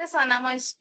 sana mais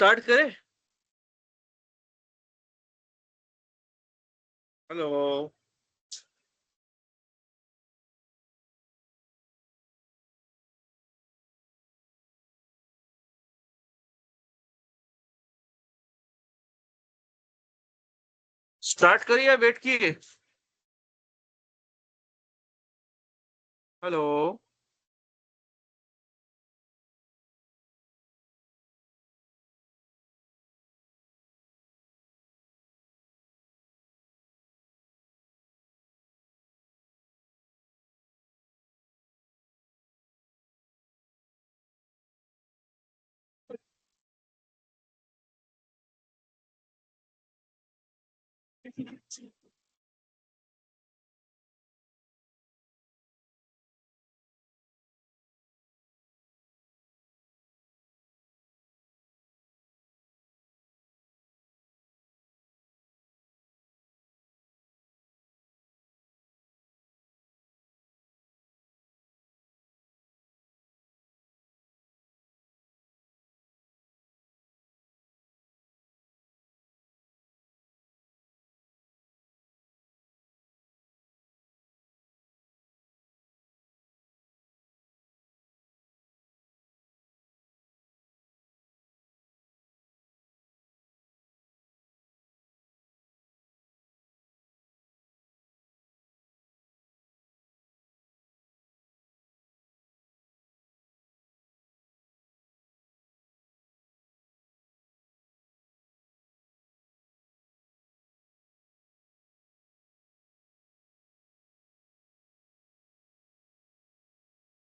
start करें। Hello. Start करिए, wait किए। Hello.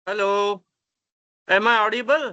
Hello. Am I audible?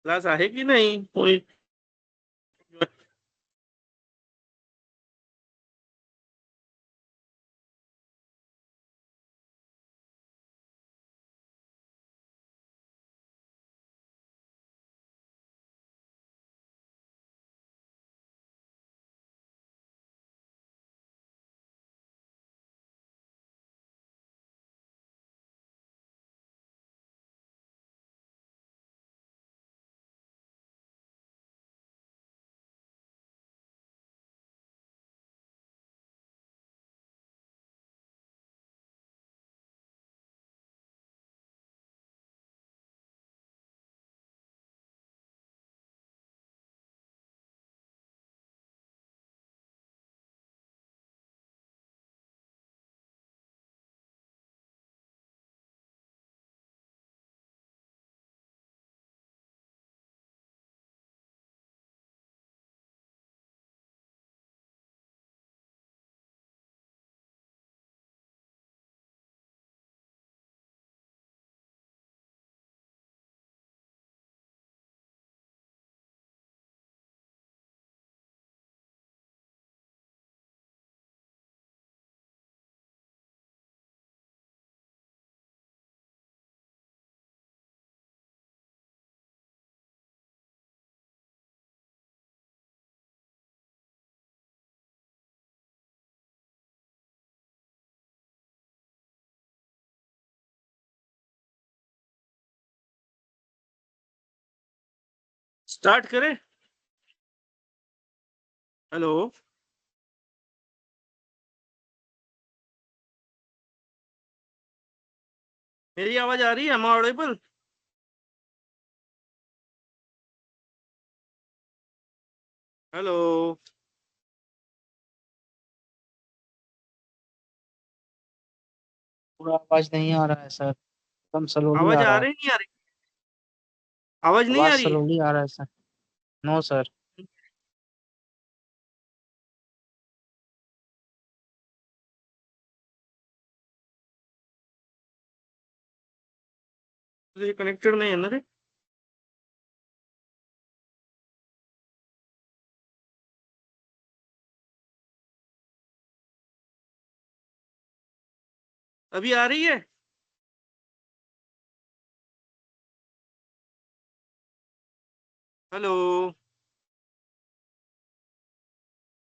Class आहे की नाही कोणी? स्टार्ट करें? हेलो। मेरी आवाज आ रही है? Am audible? हेलो। पूरा आवाज नहीं आ रहा है सर। एकदम स्लोली आवाज आ आ रहा है। रही नहीं आ रही? आवाज नहीं आवाज आ रही? स्लोली आ रहा है सर। No sir. तुझे कनेक्टेड नहीं है ना रे? अभी आ रही है? हेलो।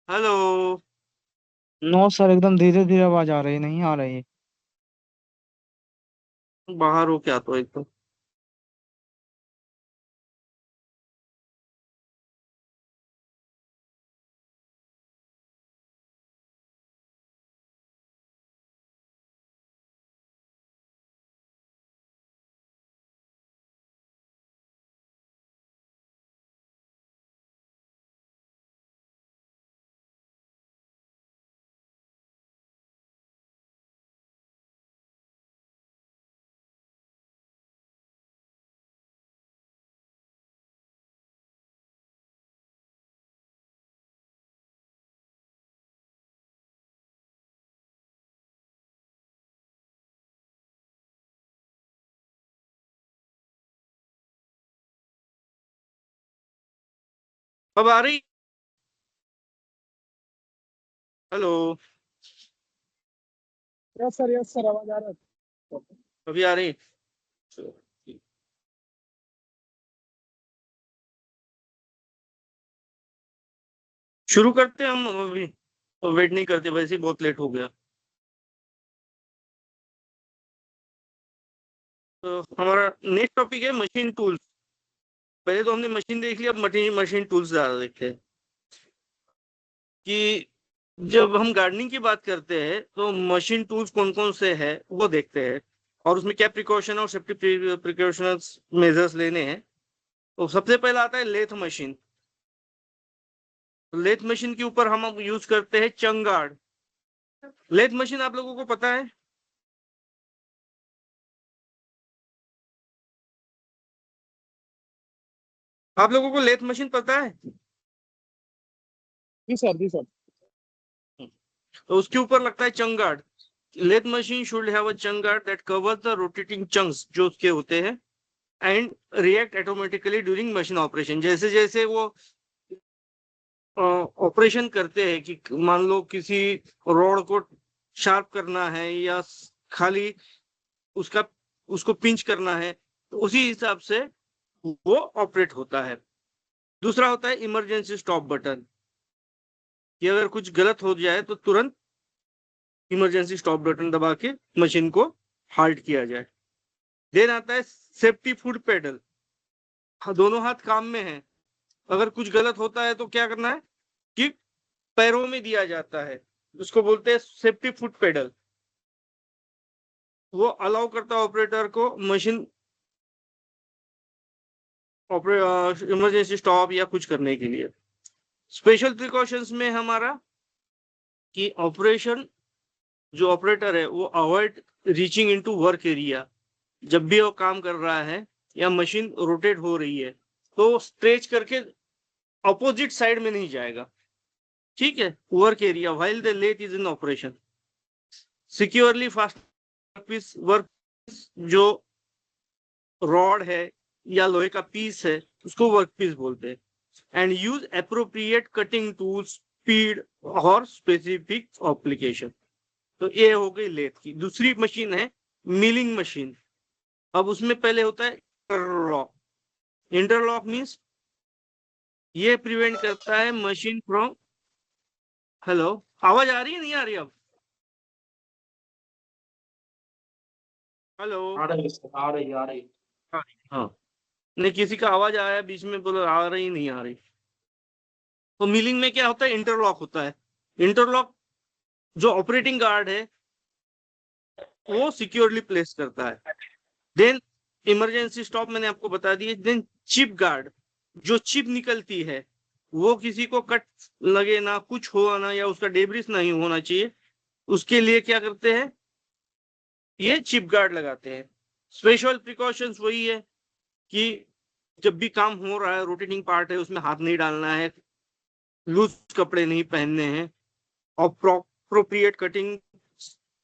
हेलो। नो सर, एकदम धीरे धीरे आवाज आ रही, नहीं आ रही। बाहर हो क्या तो एकदम। अब आ रही? हेलो। यस सर, आवाज आ रहा है। अभी आ रही? शुरू करते हैं हम अभी, तो वेट नहीं करते, वैसे ही बहुत लेट हो गया। तो हमारा नेक्स्ट टॉपिक है मशीन टूल्स। पहले तो हमने मशीन देख लिया, अब मशीन मशीन टूल्स ज्यादा देखते हैं कि जब हम गार्डनिंग की बात करते हैं तो मशीन टूल्स कौन कौन से हैं वो देखते हैं, और उसमें क्या प्रिकॉशन और सेफ्टी प्रिकॉशनल मेजर्स लेने हैं। तो सबसे पहला आता है लेथ मशीन। लेथ मशीन के ऊपर हम यूज करते हैं चंगार्ड। लेथ मशीन आप लोगों को पता है? आप लोगों को लेथ मशीन पता है? जी सर, जी सर। तो उसके ऊपर लगता है chuck guard. Lathe machine should have a chuck guard that covers the rotating chucks जो उसके होते हैं। And react automatically during machine operation. जैसे जैसे वो ऑपरेशन करते हैं कि मान लो किसी रॉड को शार्प करना है या खाली उसका उसको पिंच करना है, तो उसी हिसाब से वो ऑपरेट होता है। दूसरा होता है इमरजेंसी स्टॉप बटन, कि अगर कुछ गलत हो जाए तो तुरंत इमरजेंसी स्टॉप बटन दबा के मशीन को हाल्ट किया जाए। देन आता है सेफ्टी फुट पेडल। दोनों हाथ काम में है, अगर कुछ गलत होता है तो क्या करना है कि पैरों में दिया जाता है, उसको बोलते हैं सेफ्टी फुट पेडल। वो अलाउ करता है ऑपरेटर को मशीन इमरजेंसी स्टॉप या कुछ करने के लिए। स्पेशल प्रिकॉशंस में हमारा कि ऑपरेशन जो ऑपरेटर है वो avoid reaching into work area. जब भी वो काम कर रहा है या मशीन रोटेट हो रही है तो स्ट्रेच करके अपोजिट साइड में नहीं जाएगा, ठीक है, work area while the lathe is in operation. Securely fast work, जो रॉड है या लोहे का पीस है उसको वर्क पीस बोलते हैं। And use appropriate cutting tools, speed और स्पेसिफिक एप्लीकेशन। तो ये हो गई लेथ की। दूसरी मशीन है मिलिंग मशीन। अब उसमें पहले होता है इंटरलॉक। इंटरलॉक मीन्स ये प्रिवेंट करता है मशीन फ्रॉम, हेलो, आवाज आ रही है नहीं आ रही अब? हेलो, आ रही है, आ रही आ रही। हाँ, नहीं किसी का आवाज आया बीच में, बोलो आ रही नहीं आ रही। तो मिलिंग में क्या होता है, इंटरलॉक होता है। इंटरलॉक जो ऑपरेटिंग गार्ड है वो सिक्योरली प्लेस करता है। देन इमरजेंसी स्टॉप मैंने आपको बता दिए। देन चिप गार्ड, जो चिप निकलती है वो किसी को कट लगे ना, कुछ हो ना, या उसका डेब्रिस नहीं होना चाहिए, उसके लिए क्या करते हैं, ये चिप गार्ड लगाते हैं। स्पेशल प्रिकॉशंस वही है कि जब भी काम हो रहा है, रोटेटिंग पार्ट है, उसमें हाथ नहीं डालना है, लूज कपड़े नहीं पहनने हैं, और प्रोप्रिएट कटिंग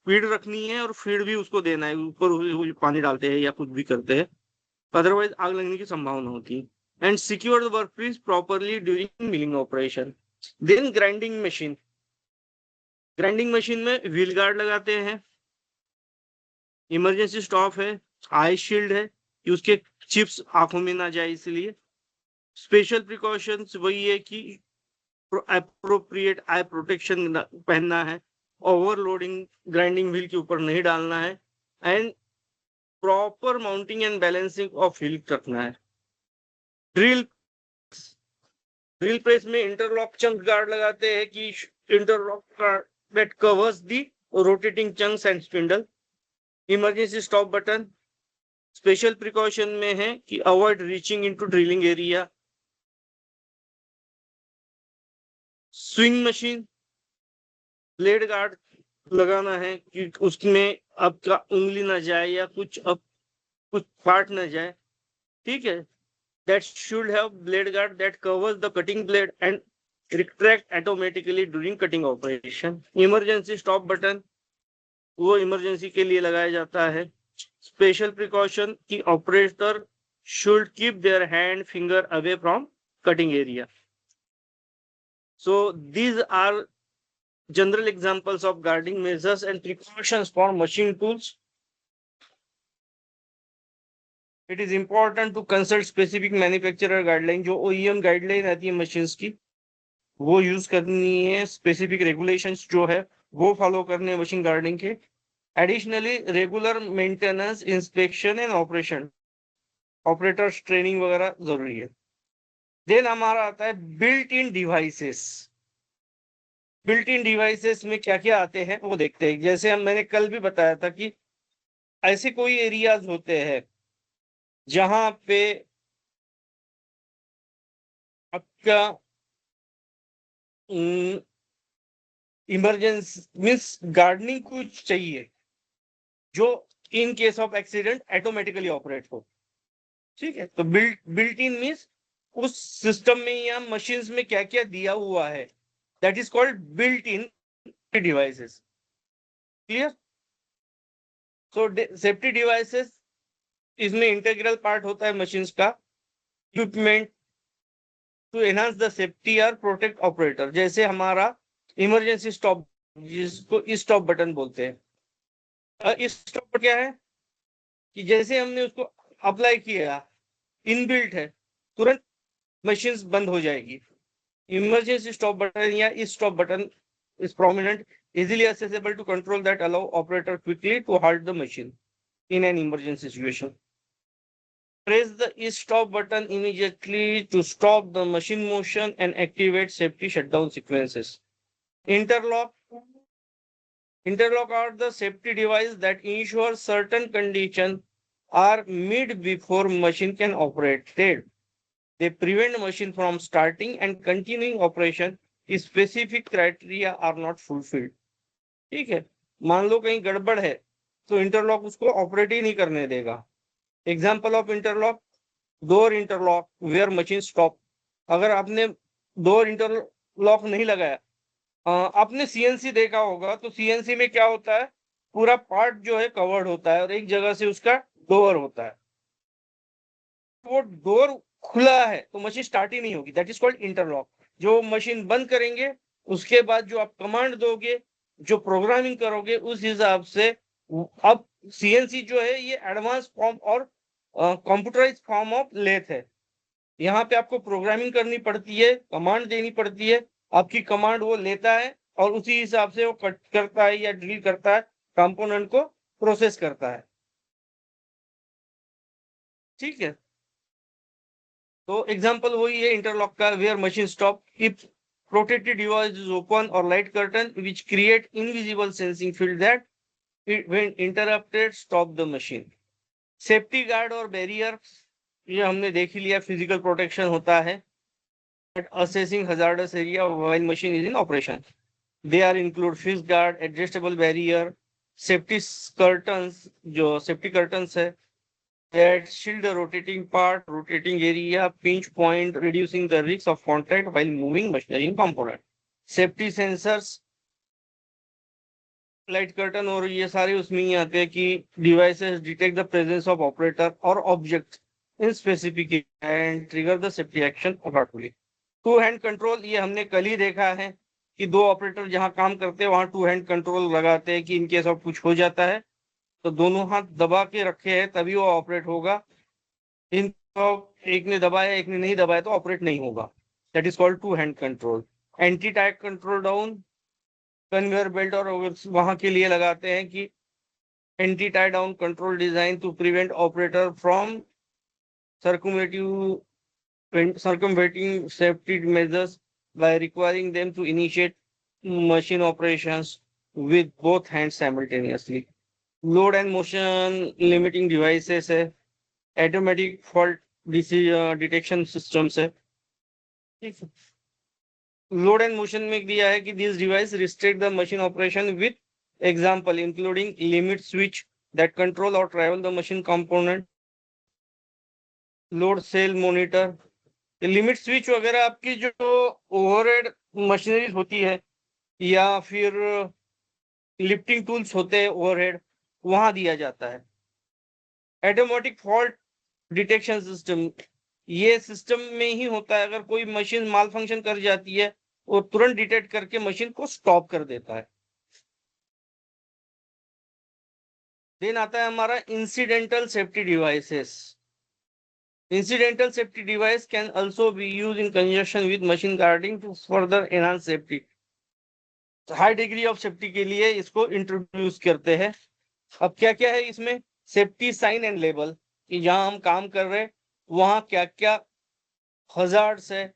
फीड रखनी है, और फीड भी उसको देना है, ऊपर पानी डालते हैं या कुछ भी करते हैं, अदरवाइज आग लगने की संभावना होती है। And secure the workpiece properly during milling operation. Then grinding machine. Grinding machine में व्हील गार्ड लगाते हैं, इमरजेंसी स्टॉप है, आई शील्ड है कि उसके चिप्स आंखों में ना जाए इसलिए। स्पेशल प्रिकॉशंस वही है कि अप्रोप्रिएट आई प्रोटेक्शन पहनना है, ओवरलोडिंग ग्राइंडिंग व्हील के ऊपर नहीं डालना है, and proper mounting and balancing of wheel रखना है। ड्रिल ड्रिल प्रेस में इंटरलॉक चंक गार्ड लगाते हैं कि interlock guard that covers the rotating chunks and spindle. Emergency stop button special precaution में है कि avoid reaching into drilling area. Swing machine blade guard लगाना है कि उसमें आपका उंगली ना जाए या कुछ फाट ना जाए, ठीक है। That should have blade guard that covers the cutting blade and retract automatically during cutting operation. Emergency stop button वो इमरजेंसी के लिए लगाया जाता है। स्पेशल प्रिकॉशन की operator should keep their hand finger away from cutting area. So these are general examples of guarding measures and precautions for machine tools. It is important to consult specific manufacturer guideline. जो OEM guideline आती है machines की वो use करनी है। Specific regulations जो है वो फॉलो करने हैं मशीन गार्डिंग के। Additionally regular maintenance, inspection and operation, operators training वगैरह जरूरी है। देन हमारा आता है built in devices. Built in devices में क्या क्या आते हैं वो देखते हैं। जैसे मैंने कल भी बताया था कि ऐसे कोई एरियाज होते हैं जहां पे आपका इमरजेंसी मीन्स गार्डनिंग कुछ चाहिए जो in case of accident automatically operate हो, ठीक है। तो बिल्ट इन मीन्स उस सिस्टम में या मशीन्स में क्या क्या दिया हुआ है, that is called built in devices. Clear? So safety devices इसमें इंटीग्रल पार्ट होता है मशीन्स का, equipment to enhance the safety और प्रोटेक्ट ऑपरेटर। जैसे हमारा इमरजेंसी स्टॉप, जिसको स्टॉप बटन बोलते हैं। इस स्टॉप बटन क्या है कि जैसे हमने उसको अप्लाई किया, इनबिल्ट है, तुरंत मशीन्स बंद हो जाएगी। इमरजेंसी स्टॉप बटन या इस stop button is prominent, easily accessible to control that allow operator quickly to halt the machine in an emergency situation. Press the stop button immediately to stop the machine motion and activate safety shutdown sequences. Interlock are the safety device that ensure certain conditions are met before machine can operate. They prevent machine from starting and continuing operation if specific criteria are not fulfilled. ठीक है, मान लो कहीं गड़बड़ है तो interlock उसको operate ही नहीं करने देगा। Example of interlock, door interlock where machine stop. अगर आपने डोर इंटरलॉक नहीं लगाया, आपने सीएनसी देखा होगा, तो सीएनसी में क्या होता है, पूरा पार्ट जो है कवर्ड होता है और एक जगह से उसका डोर होता है। वो डोर खुला है तो मशीन स्टार्ट ही नहीं होगी, दैट इज कॉल्ड इंटरलॉक। जो मशीन बंद करेंगे उसके बाद जो आप कमांड दोगे, जो प्रोग्रामिंग करोगे, उस हिसाब से अब सीएनसी जो है ये एडवांस फॉर्म और कंप्यूटराइज फॉर्म ऑफ लेथ है। यहाँ पे आपको प्रोग्रामिंग करनी पड़ती है, कमांड देनी पड़ती है, आपकी कमांड वो लेता है और उसी हिसाब से वो कट करता है या डिलीट करता है, कंपोनेंट को प्रोसेस करता है। ठीक है, तो एग्जांपल वही है इंटरलॉक का, where machine stop if protected device is open or light curtain which create invisible sensing field that when interrupted stop the machine. Safety guard और बैरियर ये हमने देख ही लिया, फिजिकल प्रोटेक्शन होता है assessing hazardous area while machine is in operation. They are include fixed guard, adjustable barrier, safety curtains, जो safety curtains है, that shield the rotating part, rotating area, pinch point, reducing the risk of contact while moving machinery component. Safety sensors, light curtain और ये सारे उसमें ही आते हैं कि devices detect the presence of operator और object in specific and trigger the safety action accordingly. Two hand control, ये हमने कल ही देखा है कि दो ऑपरेटर जहां काम करते हैं वहां टू हैंड कंट्रोल लगाते हैं कि इनकेस ऑफ कुछ हो जाता है तो दोनों हाथ दबा के रखे हैं तभी वो ऑपरेट होगा। इन एक ने दबाया एक ने नहीं दबाया तो ऑपरेट नहीं होगा, that is called two hand control. Anti tie control down, conveyor belt और वहां के लिए लगाते हैं कि anti tie down control design to prevent operator from circumventing safety measures by requiring them to initiate machine operations with both hands simultaneously. Load and motion limiting devices है, automatic fault detection systems है। ठीक है, load and motion में दिया है कि this device restrict the machine operation with example including limit switch that control और travel the machine component, load cell monitor. Limit switch वगैरह आपकी जो ओवरहेड मशीनरी होती है या फिर लिफ्टिंग टूल्स होते हैं ओवरहेड, वहां दिया जाता है। ऑटोमेटिक फॉल्ट डिटेक्शन सिस्टम, ये सिस्टम में ही होता है, अगर कोई मशीन माल फंक्शन कर जाती है वो तुरंत डिटेक्ट करके मशीन को स्टॉप कर देता है। देन आता है हमारा incidental safety devices. Incidental safety device can also be used in conjunction with machine guarding to further enhance safety. High degree of safety के लिए इसको इंट्रोड्यूस करते हैं। अब क्या क्या है इसमें, सेफ्टी साइन एंड लेबल, कि जहां हम काम कर रहे हैं वहां क्या क्या हजार्ड्स है,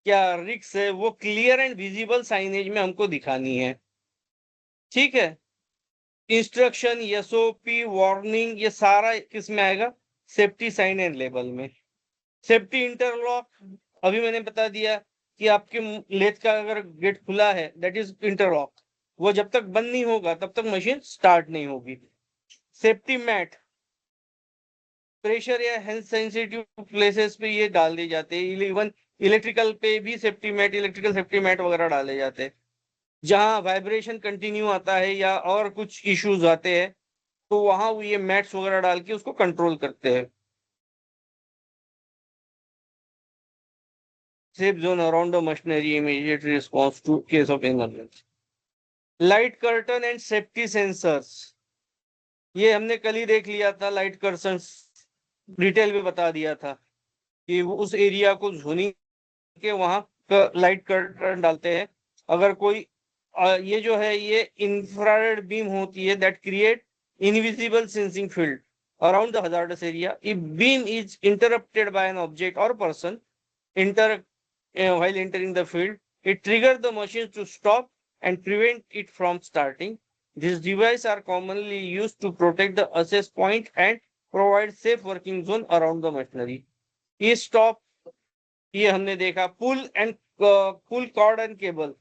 क्या रिस्क है, वो क्लियर एंड विजिबल साइनेज में हमको दिखानी है। ठीक है, इंस्ट्रक्शन, एसओपी, वार्निंग, ये सारा किस में आएगा, सेफ्टी साइन एंड लेबल में। सेफ्टी इंटरलॉक, अभी मैंने बता दिया कि आपके लेथ का अगर गेट खुला है दैट इज इंटरलॉक, वो जब तक बंद नहीं होगा तब तक मशीन स्टार्ट नहीं होगी। सेफ्टी मैट, प्रेशर या हेल्थ सेंसिटिव प्लेसेस पे ये डाल दिए जाते हैं, इवन इलेक्ट्रिकल पे भी safety mat, electrical safety mat वगैरह डाले जाते हैं। जहां वाइब्रेशन कंटिन्यू आता है या और कुछ इश्यूज आते हैं तो वहां वो ये मैट्स वगैरह डाल के उसको कंट्रोल करते हैं। Safe zone around the machinery, immediate response to case of emergency. Light curtain and safety sensors, ये हमने कल ही देख लिया था। लाइट कर्टन डिटेल में बता दिया था कि वो उस एरिया को झोनिंग के वहां लाइट कर्टन डालते हैं। अगर कोई ये जो है ये इंफ्रारेड बीम होती है that create invisible sensing field around the hazardous area. If beam is interrupted by an object और person enter while entering the field, it triggers the machine to stop and prevent it from starting. These devices are commonly used to protect the access point and provide safe working zone around the machinery. ये stop, ये हमने देखा। पुल cord and cable,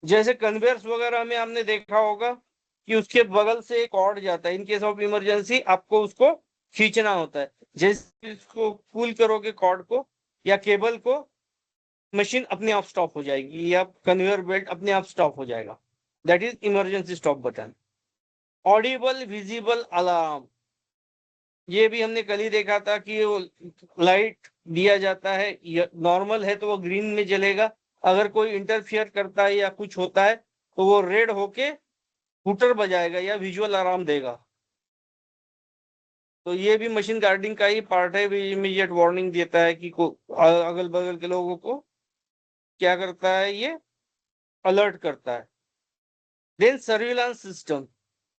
जैसे conveyors वगैरह में हमने देखा होगा कि उसके बगल से एक कॉर्ड जाता है। इन केस ऑफ इमरजेंसी आपको उसको खींचना होता है। जैसे इसको पुल करोगे कॉर्ड को या केबल को, मशीन अपने आप स्टॉप हो जाएगी या कन्वेयर बेल्ट अपने आप स्टॉप हो जाएगा। That is emergency stop button. Audible visible alarm, ये भी हमने कल ही देखा था कि वो लाइट दिया जाता है, नॉर्मल है तो वो ग्रीन में जलेगा, अगर कोई इंटरफियर करता है या कुछ होता है तो वो रेड होके हूटर बजाएगा या विजुअल अलार्म देगा। तो ये भी मशीन गार्डिंग का ही पार्ट है, इमीडिएट वार्निंग देता है कि अगल बगल के लोगों को क्या करता है, ये अलर्ट करता है। देन सर्विलांस सिस्टम,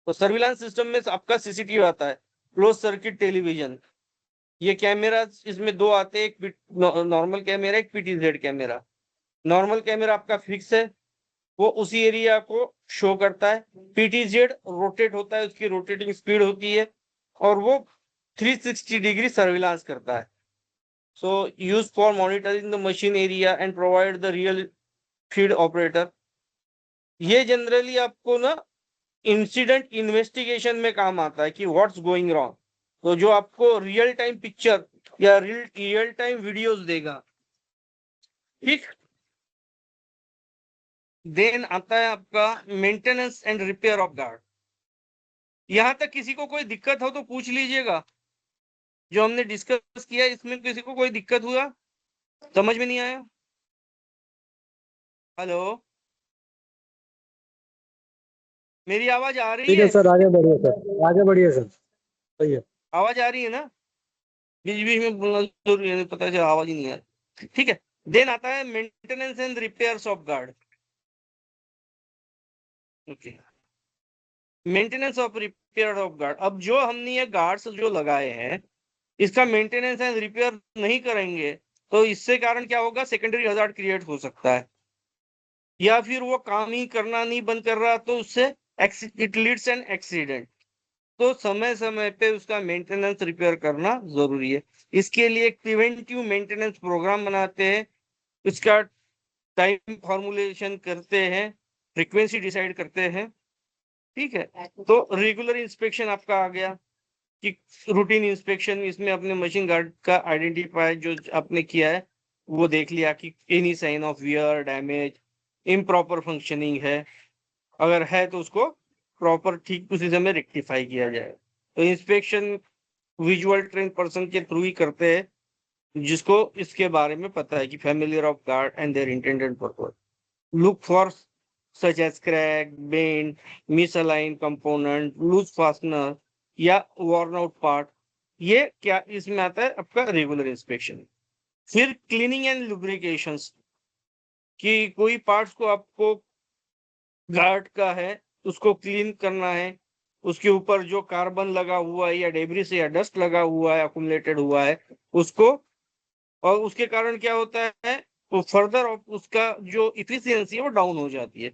तो सर्विलांस सिस्टम में आपका सीसीटीवी आता है, क्लोज सर्किट टेलीविजन। ये कैमरा इसमें दो आते हैं, एक नॉर्मल कैमरा, एक पीटीजेड कैमरा। नॉर्मल कैमरा आपका फिक्स है, वो उसी एरिया को शो करता है। पीटीजेड रोटेट होता है, उसकी रोटेटिंग स्पीड होती है और वो 360 डिग्री सर्विलांस करता है। So use for monitoring the machine area and provide the real feed operator. ये जनरली आपको ना इंसिडेंट इन्वेस्टिगेशन में काम आता है कि व्हाट्स गोइंग रॉन्ग। तो जो आपको रियल टाइम पिक्चर या रियल टाइम वीडियोस देगा, ठीक। देन आता है आपका maintenance and repair of guard. यहां तक किसी को कोई दिक्कत हो तो पूछ लीजिएगा। जो हमने डिस्कस किया इसमें किसी को कोई दिक्कत हुआ, समझ में नहीं आया? हेलो, मेरी आवाज आ रही ठीक है है? सर, आगे बढ़िए सर, आगे बढ़िए सर। सही है। आवाज आ रही है ना? बीच बीच में बोलना जरूरी है, पता चला आवाज ही नहीं आ रही। ठीक है। देन आता है maintenance and repairs of guard. Okay, maintenance of repair of guard. अब जो हमने ये गार्ड्स जो लगाए हैं, इसका मेंटेनेंस एंड रिपेयर नहीं करेंगे तो इससे कारण क्या होगा, सेकेंडरी हजार्ड क्रिएट हो सकता है, या फिर वो काम ही करना नहीं बंद कर रहा तो उससे इट लीड्स एन एक्सीडेंट। तो समय समय पे उसका मेंटेनेंस रिपेयर करना जरूरी है। इसके लिए एक प्रिवेंटिव मेंटेनेंस प्रोग्राम बनाते हैं, इसका टाइम फॉर्मुलेशन करते हैं, फ्रीक्वेंसी डिसाइड करते हैं। ठीक है। तो रेगुलर इंस्पेक्शन आपका आ गया कि रूटीन इंस्पेक्शन, इसमें अपने मशीन गार्ड का आइडेंटिफाई जो आपने किया है वो देख लिया कि any sign of wear, damage, improper functioning है, अगर है तो उसको प्रॉपर ठीक उसी समय रेक्टिफाई किया जाए। तो इंस्पेक्शन विजुअल ट्रेन पर्सन के थ्रू ही करते हैं जिसको इसके बारे में पता है कि familiar of guard and their intended purpose. Look for such as crack, bend, misalign component, loose fastener या worn आउट पार्ट। ये क्या इसमें आता है आपका रेगुलर इंस्पेक्शन। फिर क्लीनिंग एंड लुब्रिकेशन, कि कोई पार्ट्स को आपको गार्ड का है उसको क्लीन करना है, उसके ऊपर जो कार्बन लगा हुआ है या डेब्रिस या डस्ट लगा हुआ है, अकुमुलेटेड हुआ है उसको, और उसके कारण क्या होता है, वो फर्दर उसका जो इफिशियंसी है वो डाउन हो जाती है।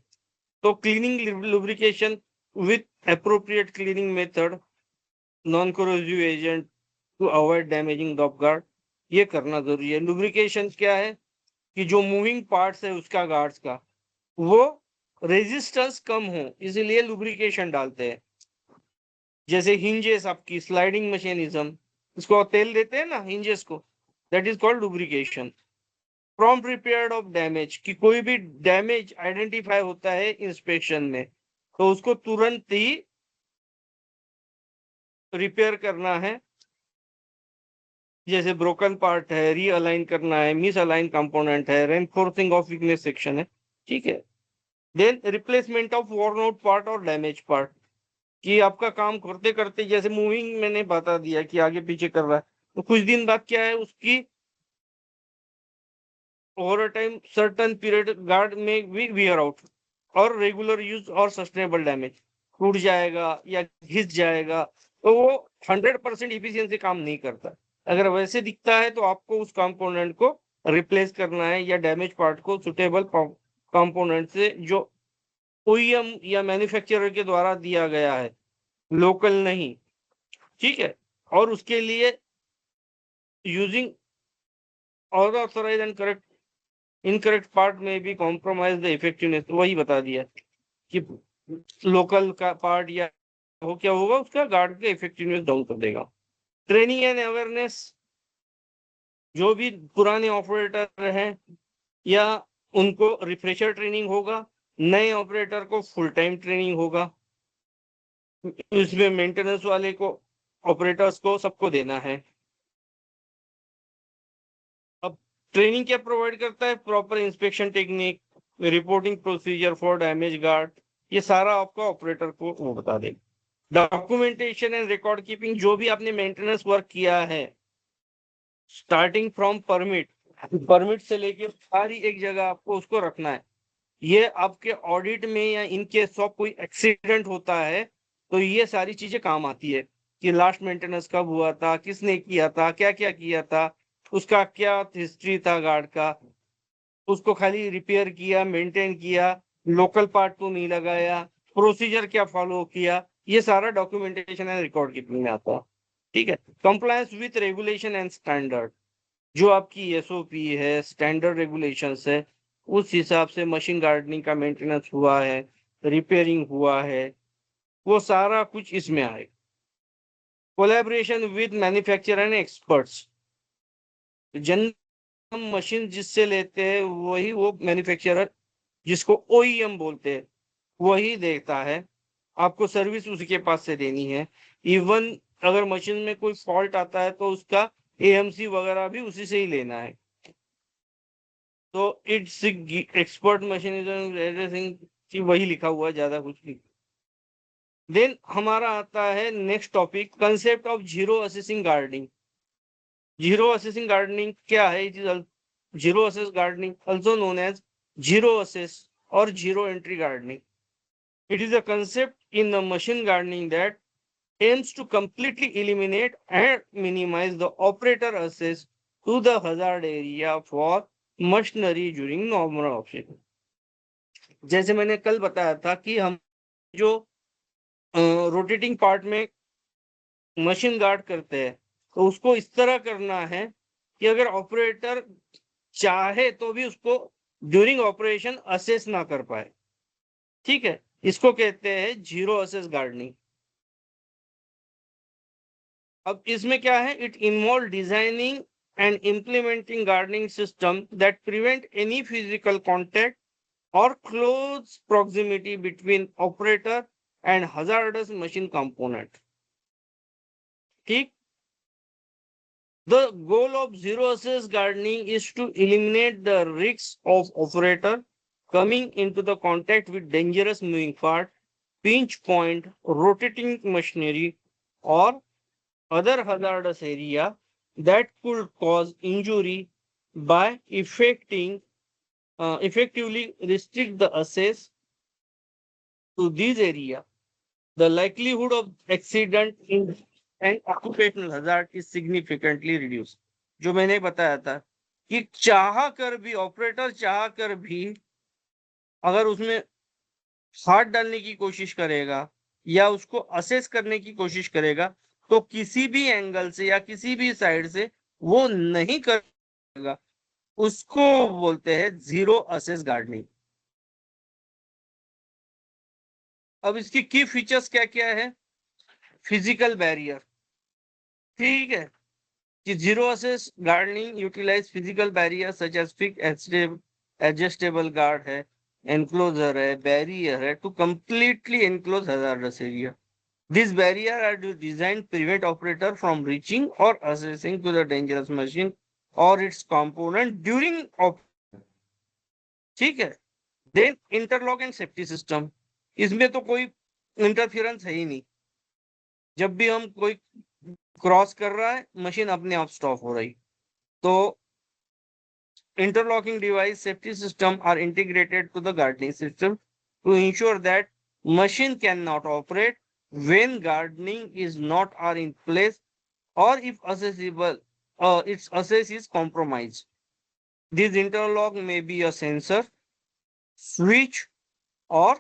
तो cleaning lubrication with appropriate cleaning method, non corrosive agent to avoid damaging the guard, ये करना जरूरी है। लुब्रिकेशन क्या है कि जो मूविंग पार्ट्स है उसका गार्ड्स का वो रेजिस्टेंस कम हो, इसीलिए लुब्रिकेशन डालते हैं। जैसे हिंजेस आपकी स्लाइडिंग मैकेनिज्म, इसको तेल देते हैं ना हिंजेस को, that is called lubrication. Prompt repair of damage, कि कोई भी डैमेज आइडेंटिफाई होता है इंस्पेक्शन में तो उसको तुरंत ही रिपेयर करना है, जैसे ब्रोकन पार्ट है, रीअलाइन करना है, मिस अलाइन कंपोनेंट है, रेनफोर्सिंग ऑफ वीकनेस सेक्शन है, ठीक है। Then replacement of worn out part और डैमेज पार्ट, कि आपका काम करते करते जैसे मूविंग मैंने बता दिया कि आगे पीछे कर रहा है, तो कुछ दिन बाद क्या है उसकी over time certain period guard में भी वियर आउट और रेगुलर यूज और सस्टेनेबल डैमेज, टूट जाएगा या घिस जाएगा, तो वो 100% इफिशियंसी काम नहीं करता। अगर वैसे दिखता है तो आपको उस कंपोनेंट को रिप्लेस करना है या डैमेज पार्ट को सुटेबल कंपोनेंट से जो ओईएम या मैन्युफैक्चरर के द्वारा दिया गया है, लोकल नहीं, ठीक है। और उसके लिए using authorize and correct incorrect part में भी कॉम्प्रोमाइज द इफेक्टिवनेस, वही बता दिया कि लोकल का पार्ट या वो क्या होगा, उसका गार्ड का इफेक्टिवनेस डाउन कर देगा। ट्रेनिंग एंड अवेयरनेस, जो भी पुराने ऑपरेटर हैं या उनको रिफ्रेशर ट्रेनिंग होगा, नए ऑपरेटर को फुल टाइम ट्रेनिंग होगा, इसमें मेंटेनेंस वाले को, ऑपरेटर्स को, सबको देना है। अब ट्रेनिंग क्या प्रोवाइड करता है, proper inspection technique, reporting procedure for damage guard, ये सारा आपका ऑपरेटर को वो बता देगा। डॉक्यूमेंटेशन एंड रिकॉर्ड कीपिंग, जो भी आपने मेंटेनेंस वर्क किया है स्टार्टिंग फ्रॉम परमिट से लेके सारी एक जगह आपको उसको रखना है। ये आपके ऑडिट में या इनके सब कोई एक्सीडेंट होता है तो ये सारी चीजें काम आती है कि लास्ट मेंटेनेंस कब हुआ था, किसने किया था, क्या क्या किया था, उसका क्या हिस्ट्री था गार्ड का, उसको खाली रिपेयर किया, मेंटेन किया, लोकल पार्ट तो नहीं लगाया, प्रोसीजर क्या फॉलो किया, ये सारा डॉक्यूमेंटेशन एंड रिकॉर्ड कीपिंग में आता है, ठीक है। Compliance with regulation and standard, जो आपकी एसओपी है, स्टैंडर्ड रेगुलेशंस है, उस हिसाब से मशीन गार्डनिंग का मेंटेनेंस हुआ है, रिपेयरिंग हुआ है, वो सारा कुछ इसमें आएगा। Collaboration with manufacturer and experts, जन मशीन जिससे लेते हैं वही वो मैन्युफैक्चरर, जिसको ओईएम बोलते हैं, वही देता है, आपको सर्विस उसी के पास से देनी है। इवन अगर मशीन में कोई फॉल्ट आता है तो उसका एएमसी वगैरह भी उसी से ही लेना है। तो इट्स एक्सपर्ट मशीनिज्म वही लिखा हुआ है, ज्यादा कुछ नहीं। देन हमारा आता है next topic, concept of zero accessing guarding. Zero accessing guarding क्या है? It is zero access guarding also known as zero access और zero entry guarding. It is a concept in the machine gardening that aims to completely eliminate and minimize the operator access to the hazard area for machinery during normal operation. जैसे मैंने कल बताया था कि हम जो rotating part में machine guard करते हैं तो उसको इस तरह करना है कि अगर ऑपरेटर चाहे तो भी उसको ड्यूरिंग ऑपरेशन असेस ना कर पाए, ठीक है। इसको कहते हैं जीरो असेस गार्डनिंग। अब इसमें क्या है, it involve designing and implementing guarding system that prevent any physical contact और close proximity between operator and hazardous machine component, ठीक। The goal of zero access gardening is to eliminate the risks of operator coming into the contact with dangerous moving part, pinch point, rotating machinery, or other hazardous area that could cause injury by effectively restrict the access to this area. The likelihood of accident in and occupational hazard is significantly reduced. जो मैंने बताया था कि चाह कर भी operator चाह कर भी अगर उसमें हाथ डालने की कोशिश करेगा या उसको असेस करने की कोशिश करेगा तो किसी भी एंगल से या किसी भी साइड से वो नहीं करेगा, उसको बोलते हैं जीरो असेस गार्डनिंग। अब इसकी की फीचर्स क्या क्या है? फिजिकल बैरियर, ठीक है, कि zero access gardening utilize physical barrier such as fix adjustable guard है, एनक्लोजर है, बैरियर है to completely enclose hazardous area. These barriers are designed to prevent operator from reaching or accessing to the dangerous machine or its component during ठीक है। Then interlock and safety system, इसमें तो कोई interference है ही नहीं। जब भी हम कोई क्रॉस कर रहा है मशीन अपने आप स्टॉप हो रही। तो interlocking device safety system are integrated to the gardening system to ensure that machine cannot operate when gardening is not are in place or if accessible its access is compromised. This interlock may be a sensor, switch or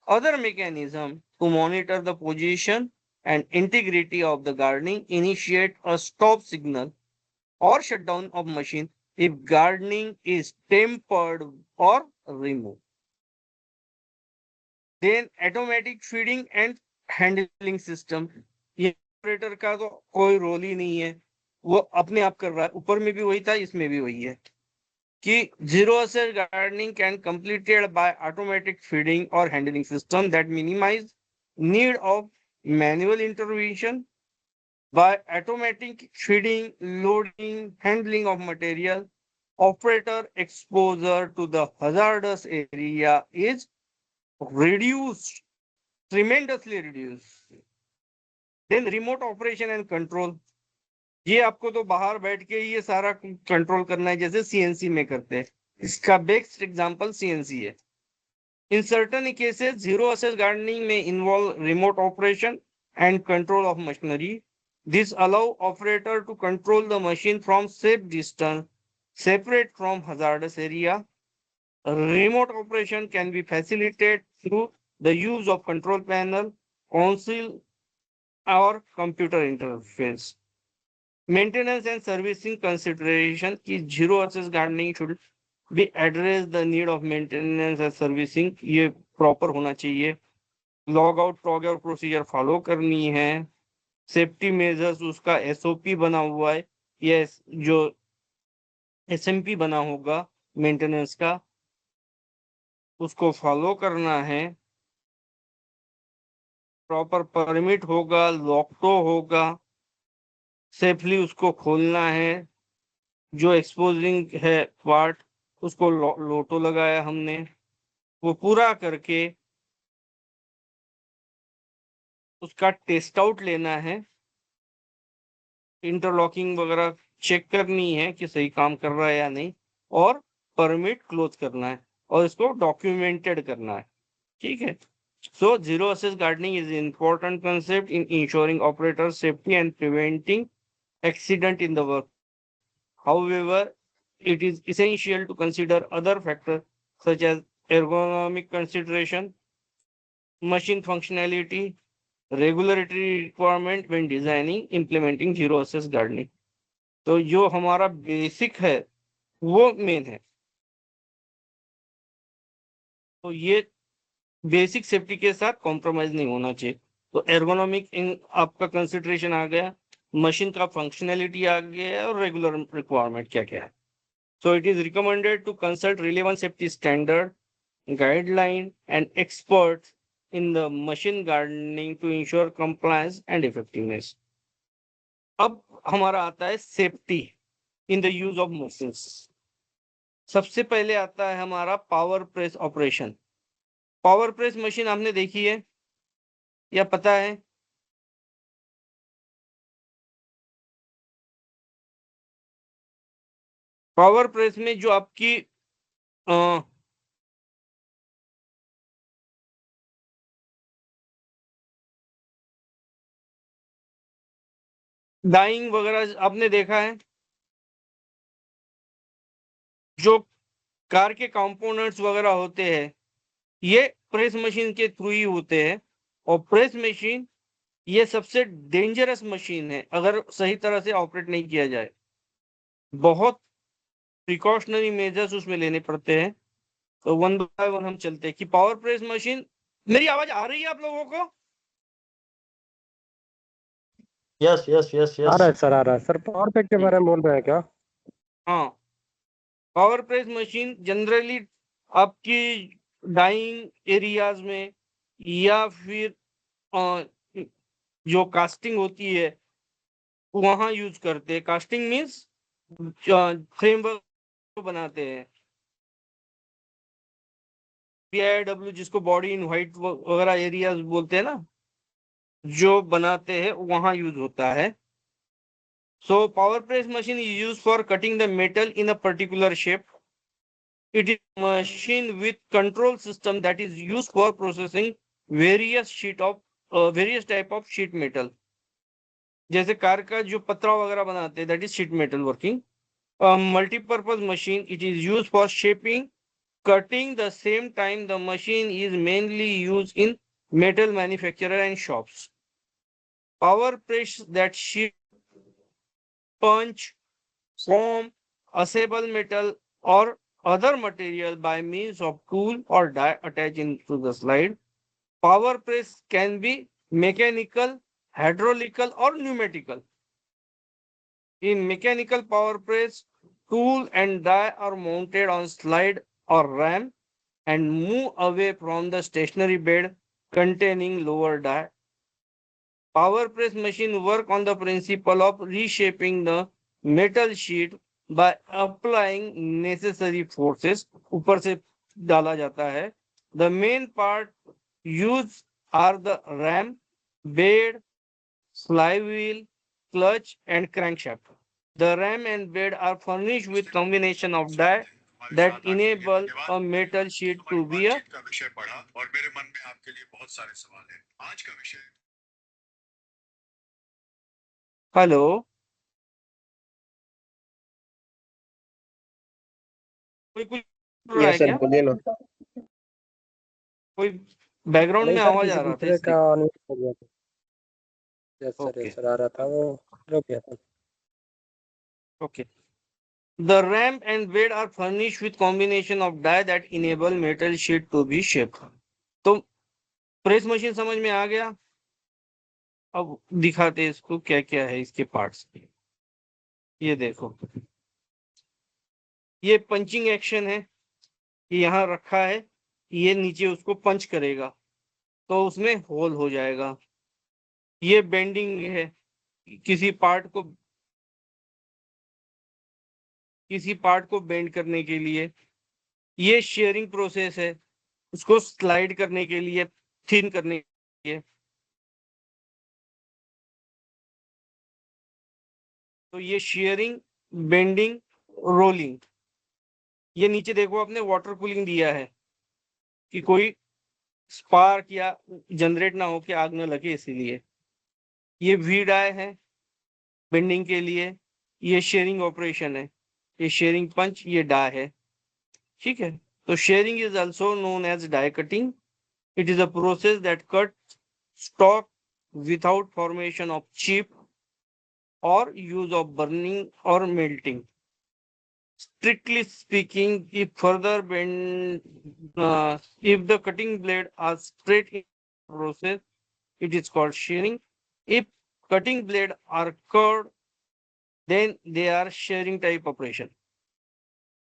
other mechanism to monitor the position and integrity of the gardening, initiate a stop signal or shutdown of machine if gardening is tempered or removed. Then automatic feeding and handling system, ये operator का तो कोई role ही नहीं है, वो अपने आप कर रहा है। ऊपर में भी वही था, इसमें भी वही है कि zero access gardening can completed by automatic feeding or handling system that minimize need of manual intervention. By automatic feeding, loading, handling of material, operator exposure to the hazardous area is reduced, tremendously reduced. Then remote operation and control, ये आपको तो बाहर बैठ के ये सारा control करना है जैसे सीएनसी में करते हैं। इसका बेस्ट एग्जांपल सीएनसी है। In certain cases, zero access gardening may involve remote operation and control of machinery. This allows operator to control the machine from safe distance, separate from hazardous area. Remote operation can be facilitated through the use of control panel, console, or computer interface. Maintenance and servicing consideration की zero access gardening should be address the need of maintenance and servicing, ये proper होना चाहिए। Log out टॉग procedure follow करनी है। Safety measures उसका SOP बना हुआ है, ये जो एसएमपी बना होगा मेंटेनेंस का, उसको फॉलो करना है। प्रॉपर परमिट होगा, लॉकटो होगा, सेफली उसको खोलना है। जो एक्सपोजिंग है पार्ट उसको लोटो लगाया हमने, वो पूरा करके उसका टेस्ट आउट लेना है। इंटरलॉकिंग वगैरह चेक करनी है कि सही काम कर रहा है या नहीं, और परमिट क्लोज करना है और इसको डॉक्यूमेंटेड करना है। ठीक है। So zero access gardening is important concept in ensuring operator safety and preventing accident in the work. However, it is essential to consider other factors such as ergonomic consideration, machine functionality, regulatory requirement when designing, implementing zero access gardening. तो जो हमारा basic है वो main है। तो ये basic safety के साथ कॉम्प्रोमाइज नहीं होना चाहिए। तो एर्गोनॉमिक आपका कंसिडरेशन आ गया, मशीन का फंक्शनैलिटी आ गया और रेगुलर रिक्वायरमेंट क्या क्या है। So it is recommended to consult relevant safety standard, guideline and experts in the machine gardening to ensure compliance and effectiveness. अब हमारा आता है safety in the use of machines. सबसे पहले आता है हमारा power press operation. Power press machine आपने देखी है या पता है? पावर प्रेस में जो आपकी डाइंग वगैरह आपने देखा है, जो कार के कंपोनेंट्स वगैरह होते हैं ये प्रेस मशीन के थ्रू ही होते हैं। और प्रेस मशीन ये सबसे डेंजरस मशीन है अगर सही तरह से ऑपरेट नहीं किया जाए। बहुत प्रिकॉशनरी मेजर्स उसमें लेने पड़ते हैं। तो वन बाय वन हम चलते हैं कि पावर प्रेस मशीन, मेरी आवाज आ रही है आप लोगों को? यस यस यस आ यस रहा है सर, आ रहा है सर। पावर पैक के बारे में बोल रहे हैं क्या? हाँ, पावर प्रेस मशीन जनरली आपकी डाइंग एरियाज में या फिर जो कास्टिंग होती है वहां यूज करते हैं। कास्टिंग मीन्स फ्रेमवर्क बनाते हैं, PIW जिसको बॉडी इन व्हाइट वगैरह एरियाज बोलते हैं ना, जो बनाते हैं वहां यूज होता है। So power press machine is use for cutting the metal in a particular shape. It is a machine with control system that is used for processing various type of sheet metal. जैसे car का जो पतरा वगैरह बनाते हैं, that is sheet metal working. A multi-purpose machine, it is used for shaping, cutting. The same time, the machine is mainly used in metal manufacturer and shops. Power press that shape, punch, form, assemble metal or other material by means of tool or die attached into the slide. Power press can be mechanical, hydraulical or pneumatical. In mechanical power press, tool and die are mounted on slide or ram and move away from the stationary bed containing lower die. Power press machine work on the principle of reshaping the metal sheet by applying necessary forces. ऊपर से डाला जाता है. The main part used are the ram, bed, flywheel, clutch and crankshaft. The ram and bed are furnished with combination of die that enable a metal sheet to be a का विषय पढ़ा और मेरे मन में आपके लिए बहुत सारे सवाल हैं। आज का विषय हेलो कोई कुछ बोल रहा है यस सर क्या? बोलिए ना। कोई बैकग्राउंड नहीं में सर, आवाज किसी आ रहा था दूसरे इसलिए। का अनम्यूट हो गया था। ओके यस सर आ रहा था, वो रुक गया था। Okay The ramp and bed are furnished with combination of die that enable metal sheet to be shaped. तो प्रेस मशीन समझ में आ गया। अब दिखाते हैं इसको क्या क्या है इसके पार्ट्स। ये देखो, ये पंचिंग एक्शन है, ये यहाँ रखा है, ये नीचे उसको पंच करेगा तो उसमें होल हो जाएगा। ये बेंडिंग है, किसी पार्ट को बेंड करने के लिए। ये शेयरिंग प्रोसेस है, उसको स्लाइड करने के लिए, थिन करने के लिए। तो ये शेयरिंग, बेंडिंग, रोलिंग। ये नीचे देखो आपने वाटर कूलिंग दिया है कि कोई स्पार्क या जनरेट ना हो कि आग न लगे, इसीलिए। ये वी डाई है बेंडिंग के लिए। ये शेयरिंग ऑपरेशन है, ये शेयरिंग पंच, ये डाई है। ठीक है, तो shearing is also known as die cutting. It is a process that cut stock without formation of chip or use of burning or melting. Strictly speaking, if the cutting blade are straight in process, it is called shearing. If cutting blade are curved, then they are shearing type operation.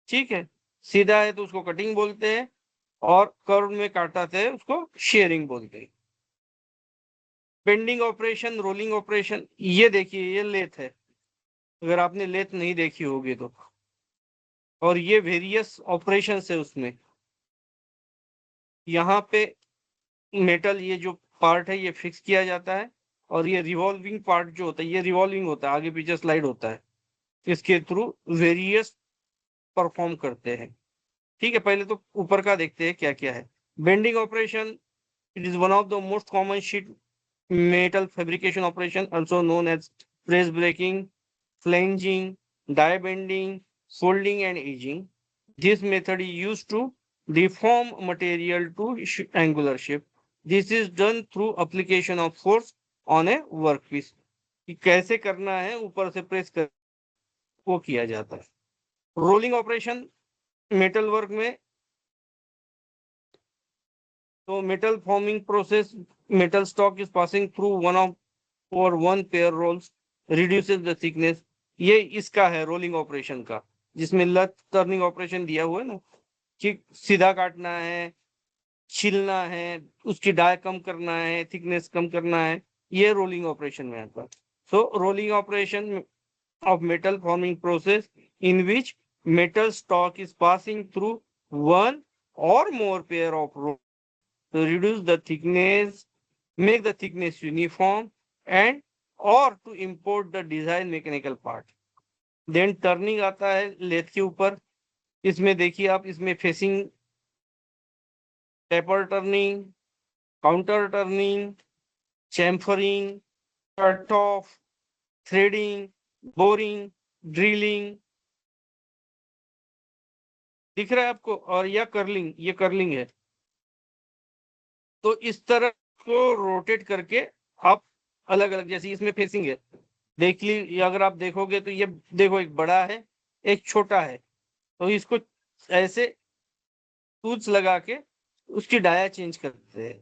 ठीक है, सीधा है तो उसको cutting बोलते हैं और curve में काटाते हैं उसको शेयरिंग बोलते हैं। बेंडिंग ऑपरेशन, रोलिंग ऑपरेशन, ये देखिए ये लेथ है, अगर आपने लेथ नहीं देखी होगी तो। और ये वेरियस ऑपरेशन है उसमें। यहाँ पे मेटल, ये जो पार्ट है ये फिक्स किया जाता है और ये रिवॉल्विंग पार्ट जो होता है ये रिवॉल्विंग होता है, आगे पीछे स्लाइड होता है, इसके थ्रू वेरियस परफॉर्म करते हैं। ठीक है, पहले तो ऊपर का देखते हैं क्या क्या है। Bending operation, it is one of the most common sheet metal fabrication operation, also known as press breaking, flanging, die bending, folding and edging. This method is used to deform material to angular shape. This is done through application of force on a workpiece. कि कैसे करना है, ऊपर से press कर वो किया जाता है। रोलिंग ऑपरेशन मेटल वर्क में, तो metal forming process, metal stock is passing through one pair rolls, reduces the thickness. ये इसका है रोलिंग ऑपरेशन का, जिसमें लत टर्निंग ऑपरेशन दिया हुआ है ना, कि सीधा काटना है, छिलना है, उसकी डाय कम करना है, थिकनेस कम करना है, ये रोलिंग ऑपरेशन में आता है। So rolling operation of metal forming process in which metal stock is passing through one or more pair of ropes to reduce the thickness, make the thickness uniform, and or to import the desired mechanical part. Then turning आता है lathe के ऊपर। इसमें देखिए आप, इसमें facing, taper turning, counter turning, chamfering, cut off, threading, boring, drilling दिख रहा है आपको, और या कर्लिंग, ये कर्लिंग है। तो इस तरह को रोटेट करके आप अलग अलग, जैसे इसमें फेसिंग है, देख ली, अगर आप देखोगे तो ये देखो, एक बड़ा है एक छोटा है, तो इसको ऐसे टूल्स लगा के उसकी डाया चेंज करते हैं,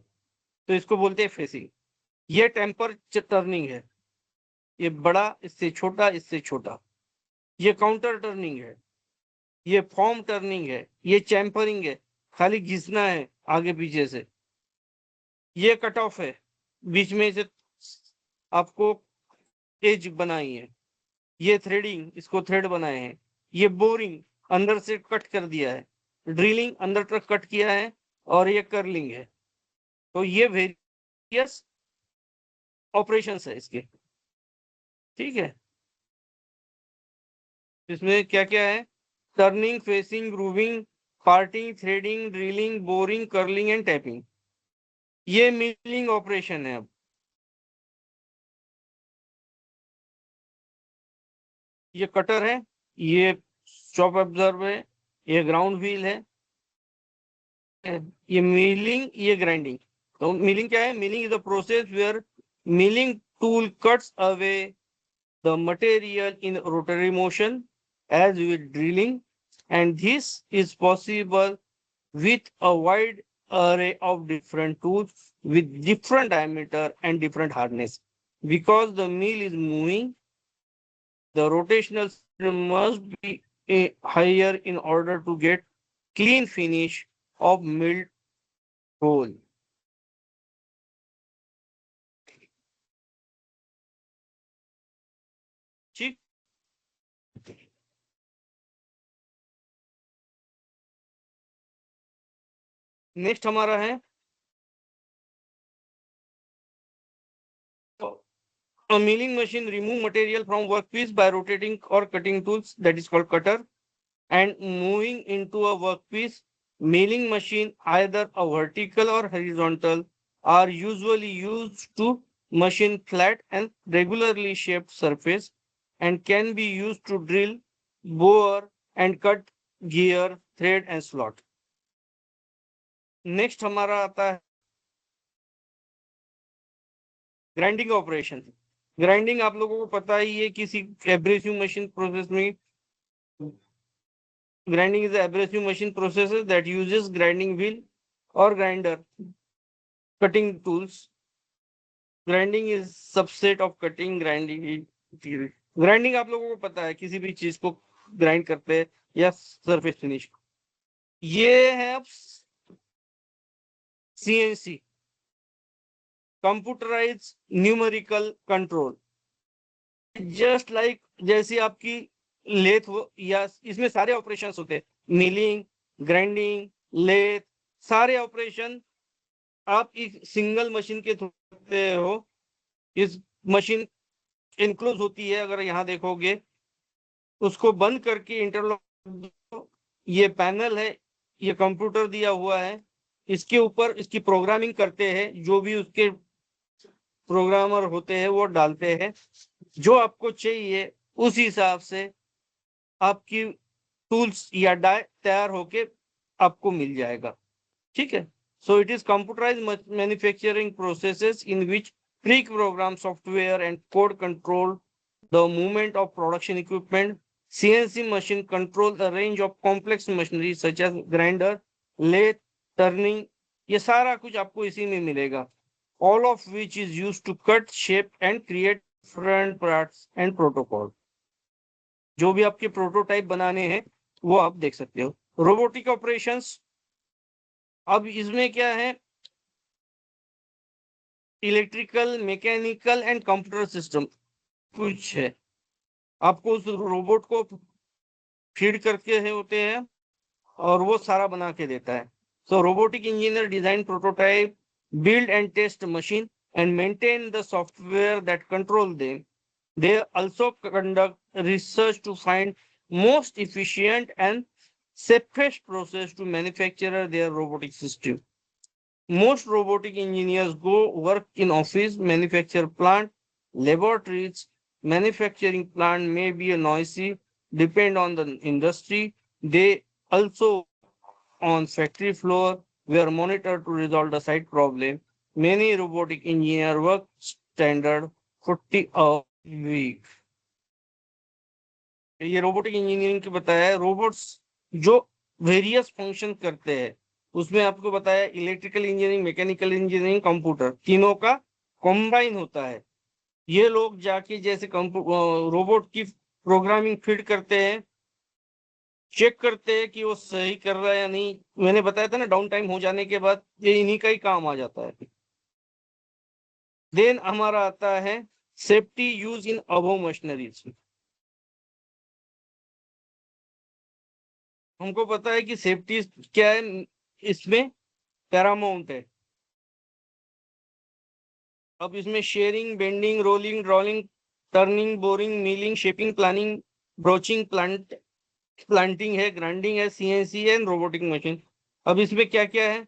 तो इसको बोलते हैं फेसिंग। ये टेम्पर टर्निंग है, ये बड़ा इससे छोटा, इससे छोटा। ये काउंटर टर्निंग है, ये फॉर्म टर्निंग है, ये चैम्परिंग है, खाली घिसना है आगे पीछे से। ये कट ऑफ है, बीच में से आपको एज बनाई है। ये थ्रेडिंग, इसको थ्रेड बनाए हैं। ये बोरिंग, अंदर से कट कर दिया है। ड्रिलिंग, अंदर तक कट किया है। और ये कर्लिंग है। तो ये वेरियस ऑपरेशंस है इसके, ठीक है। इसमें क्या क्या है? Turning, facing, grooving, parting, threading, drilling, boring, curling and tapping. ये मिलिंग ऑपरेशन है। अब ये कटर है, ये शॉप ऑब्जर्व है, ये ग्राउंड व्हील है, ये मिलिंग, ये ग्राइंडिंग। तो मिलिंग क्या है? Milling is the process where milling tool cuts away the material in rotary motion as with drilling, and this is possible with a wide array of different tools with different diameter and different hardness. Because the mill is moving, the rotational speed must be higher in order to get clean finish of milled roll. ठीक, next हमारा है a milling machine remove material from workpiece by rotating or cutting tools, that is called cutter, and moving into a workpiece. Milling machine, either a vertical or horizontal, are usually used to machine flat and regularly shaped surface and can be used to drill, bore and cut gear, thread and slot. Next हमारा आता है grinding operation. Grinding आप लोगों को पता ही है, किसी abrasive machine process में grinding is an abrasive machine process that uses grinding wheel or grinder cutting tools. Grinding is subset of cutting, grinding. Grinding आप लोगों को पता है, किसी भी चीज को ग्राइंड करते हैं या सरफेस फिनिश। ये है CNC, computerize numerical control. Just like जैसे आपकी लेथ हो, या इसमें सारे ऑपरेशंस होते हैं, मिलिंग, ग्राइंडिंग, लेथ, सारे ऑपरेशन आप एक सिंगल मशीन के थ्रू करते हो। इस मशीन इनक्लोज होती है, अगर यहाँ देखोगे उसको बंद करके इंटरलॉक, ये पैनल है, ये कंप्यूटर दिया हुआ है, इसके ऊपर इसकी प्रोग्रामिंग करते हैं, जो भी उसके प्रोग्रामर होते हैं वो डालते हैं जो आपको चाहिए, उस हिसाब से आपकी टूल्स या डाई तैयार होके आपको मिल जाएगा, ठीक है। So it is computerised manufacturing processes in which pre-programmed software and code control the movement of production equipment. CNC machine control a range of complex machinery such as grinder, lathe, turning. ये सारा कुछ आपको इसी में मिलेगा, all of which is used to cut, shape and create different parts and protocol. जो भी आपके प्रोटोटाइप बनाने हैं वो आप देख सकते हो। रोबोटिक ऑपरेशंस, अब इसमें क्या है, electrical, mechanical and computer system कुछ है। आपको उस रोबोट को फीड करके है होते हैं और वो सारा बना के देता है। So robotic engineer design prototype, build and test machine and maintain the software that control them. They also conduct research to find most efficient and safest process to manufacture their robotic system. Most robotic engineers go work in office, manufacture plant, laboratories. Manufacturing plant may be a noisy, depend on the industry. They also on factory floor were monitored to resolve the site problem. Many robotic engineers work standard 40 hours a week. ये robotic engineering के बताया है। Robots जो various function करते हैं उसमें आपको बताया electrical engineering, mechanical engineering, computer तीनों का कॉम्बाइन होता है। ये लोग जाके जैसे रोबोट की प्रोग्रामिंग फीड करते हैं, चेक करते हैं कि वो सही कर रहा है या नहीं। मैंने बताया था ना डाउन टाइम हो जाने के बाद ये इन्हीं का ही काम आ जाता है। देन हमारा आता है safety use in above machineries. हमको पता है कि सेफ्टी क्या है, इसमें पैरामाउंट है। अब इसमें shearing, bending, rolling, drawing, turning, boring, milling, shaping, planing, broaching, planting है, ग्राइंडिंग है, सीएनसी है, रोबोटिक मशीन। अब इसमें क्या क्या है?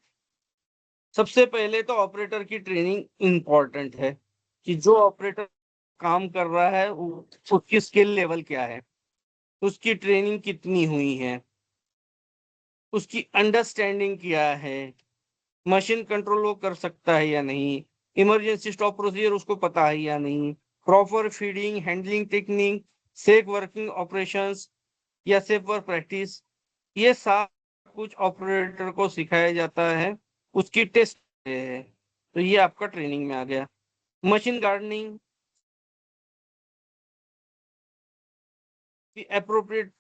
सबसे पहले तो ऑपरेटर की ट्रेनिंग इंपॉर्टेंट है कि जो ऑपरेटर काम कर रहा है उसकी स्किल लेवल क्या है, उसकी ट्रेनिंग कितनी हुई है, उसकी अंडरस्टैंडिंग क्या है, मशीन कंट्रोल वो कर सकता है या नहीं, इमरजेंसी स्टॉप प्रोसीजर उसको पता है या नहीं, proper feeding, handling technique, safe working operations या सेफ वर्क प्रैक्टिस, ये सब कुछ ऑपरेटर को सिखाया जाता है, उसकी टेस्ट है। तो ये आपका ट्रेनिंग में आ गया। Machine gardening, appropriate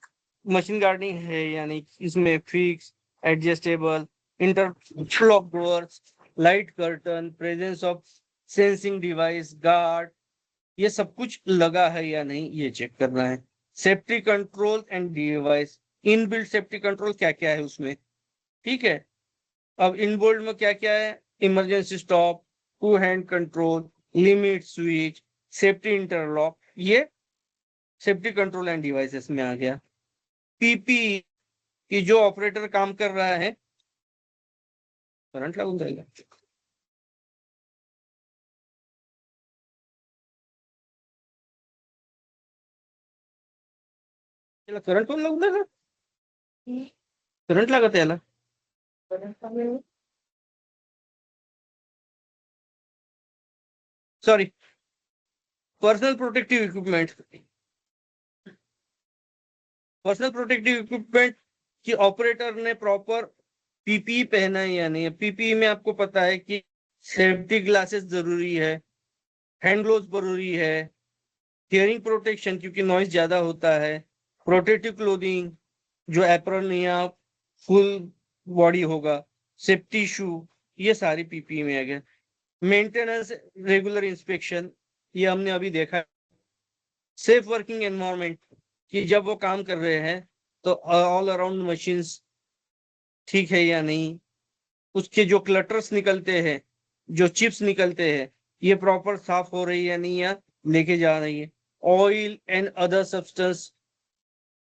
machine gardening है यानी इसमें fix, adjustable, interlock doors, light curtain, presence of sensing device, guard, ये सब कुछ लगा है या नहीं ये चेक करना है। Safety control and device, inbuilt safety control क्या क्या है उसमें, ठीक है। अब इनबोल्ड में क्या क्या है? Emergency stop, two hand control, limit switch, safety interlock, ये सेफ्टी कंट्रोल एंड डिवाइसेस में आ गया। पीपी की जो ऑपरेटर काम कर रहा है, करंट लागू जाएगा, करंट पण लागू जाएगा, करंट लागत आहे याला, sorry, personal protective equipment. Personal protective equipment की ऑपरेटर ने प्रॉपर पीपी पहना है या नहीं। पीपी में आपको पता है कि सेफ्टी ग्लासेस जरूरी है, हैंड ग्लोव्स जरूरी है, हियरिंग प्रोटेक्शन क्योंकि नॉइज ज्यादा होता है, प्रोटेक्टिव क्लोथिंग जो एप्रन या फुल बॉडी होगा, सेफ्टी शू, ये सारी पीपी में आ गया। मेंटेनेंस, रेगुलर इंस्पेक्शन, ये हमने अभी देखा। सेफ वर्किंग एनवायरनमेंट कि जब वो काम कर रहे हैं तो ऑल अराउंड मशीन्स ठीक है या नहीं, उसके जो क्लटर्स निकलते हैं, जो चिप्स निकलते हैं, ये प्रॉपर साफ हो रही है नहीं या लेके जा रही है। ऑयल एंड अदर सब्सटेंस,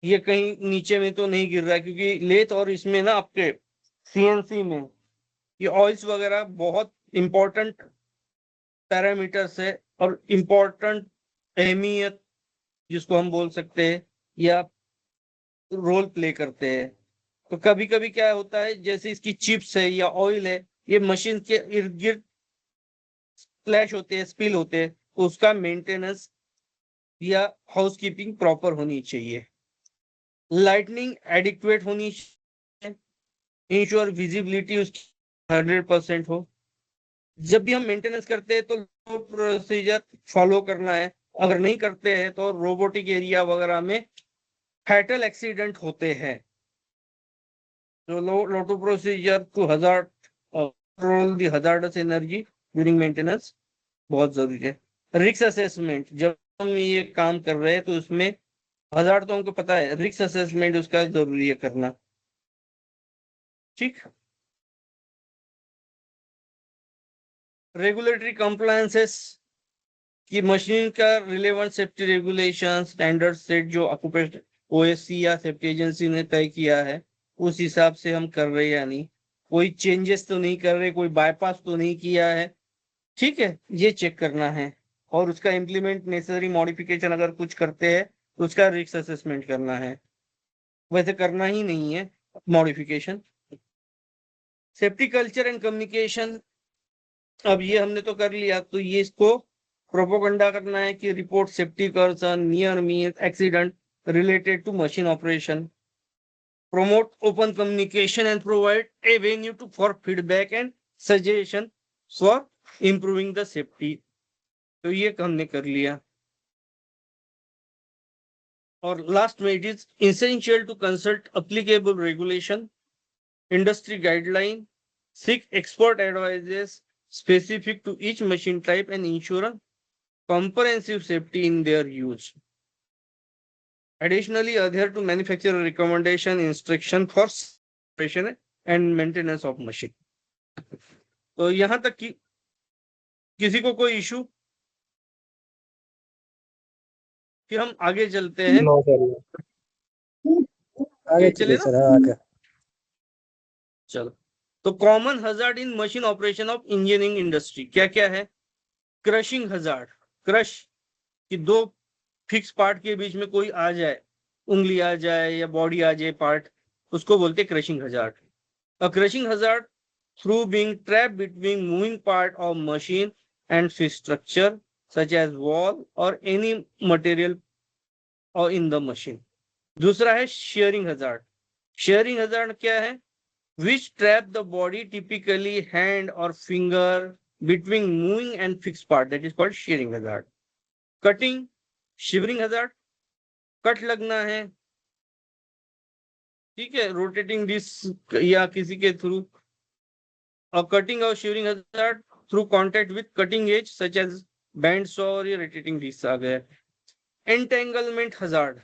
ये कहीं नीचे में तो नहीं गिर रहा है क्योंकि लेथ और इसमें ना आपके सीएनसी में ये ऑयल्स वगैरह बहुत इंपॉर्टेंट पैरामीटर्स है और इंपॉर्टेंट अहमियत जिसको हम बोल सकते हैं या रोल प्ले करते हैं। तो कभी कभी क्या होता है जैसे इसकी चिप्स है या ऑयल है, ये मशीन के इर्द गिर्द स्प्लैश होते हैं, स्पिल होते हैं, तो उसका मेंटेनेंस या हाउसकीपिंग प्रॉपर होनी चाहिए। लाइटनिंग एडिक्वेट होनी चाहिए, इंश्योर विजिबिलिटी उसकी 100% हो। जब भी हम मेंटेनेंस करते हैं तो प्रोसीजर फॉलो करना है, अगर नहीं करते हैं तो रोबोटिक एरिया वगैरह में फैटल एक्सीडेंट होते हैं। तो LOTO procedure to hazard control the hazardous energy during maintenance, बहुत जरूरी है। रिस्क असेसमेंट, जब हम ये काम कर रहे हैं तो उसमें हजार्ड तो हमको पता है, रिस्क असेसमेंट उसका जरूरी है करना। ठीक। रेगुलेटरी कंप्लायंसेस कि मशीन का relevant safety regulation standard set जो ऑक्यूपेशन ओएससी या सेफ्टी एजेंसी ने तय किया है उस हिसाब से हम कर रहे हैं या नहीं, कोई चेंजेस तो नहीं कर रहे, कोई बाईपास तो नहीं किया है। ठीक है, ये चेक करना है। और उसका इम्प्लीमेंट नेसेसरी मॉडिफिकेशन अगर कुछ करते हैं तो उसका रिस्क असेसमेंट करना है। वैसे करना ही नहीं है modification. Safety culture and communication, अब ये हमने तो कर लिया, तो ये इसको प्रोपोगंडा करना है कि report safety concern near miss accident related to machine operation, promote open communication and provide a venue for feedback and suggestion for improving the safety। तो ये हमने कर लिया। और लास्ट में, it is essential to consult applicable regulation, industry guideline, seek expert advices specific to each machine type and ensure comprehensive safety in their use। Additionally, adhere to manufacturer recommendation instruction for operation and maintenance of machine। तो यहां तक कि किसी को कोई issue, फिर हम आगे चलते हैं। नो सर, आगे ये चलिए चले ना। सर, हाँ आगे। चलो, तो common hazard in machine operation of engineering industry क्या क्या है? क्रशिंग हजार्ड, क्रश कि दो फिक्स पार्ट के बीच में कोई आ जाए, उंगली आ जाए या बॉडी आ जाए पार्ट, उसको बोलते हैं crushing hazard. A crushing hazard through being trapped between moving part of machine and fixed structure such as wall or any material or in the machine। दूसरा है shearing hazard। shearing hazard क्या है? which trap the body, typically hand or finger, between moving and fixed part, that is called shearing hazard। cutting, shivering hazard, cut लगना है, ठीक है, rotating disc या किसी के through. A cutting or shearing hazard through contact with cutting edge such as band saw और ये rotating disc आ गया। Entanglement hazard,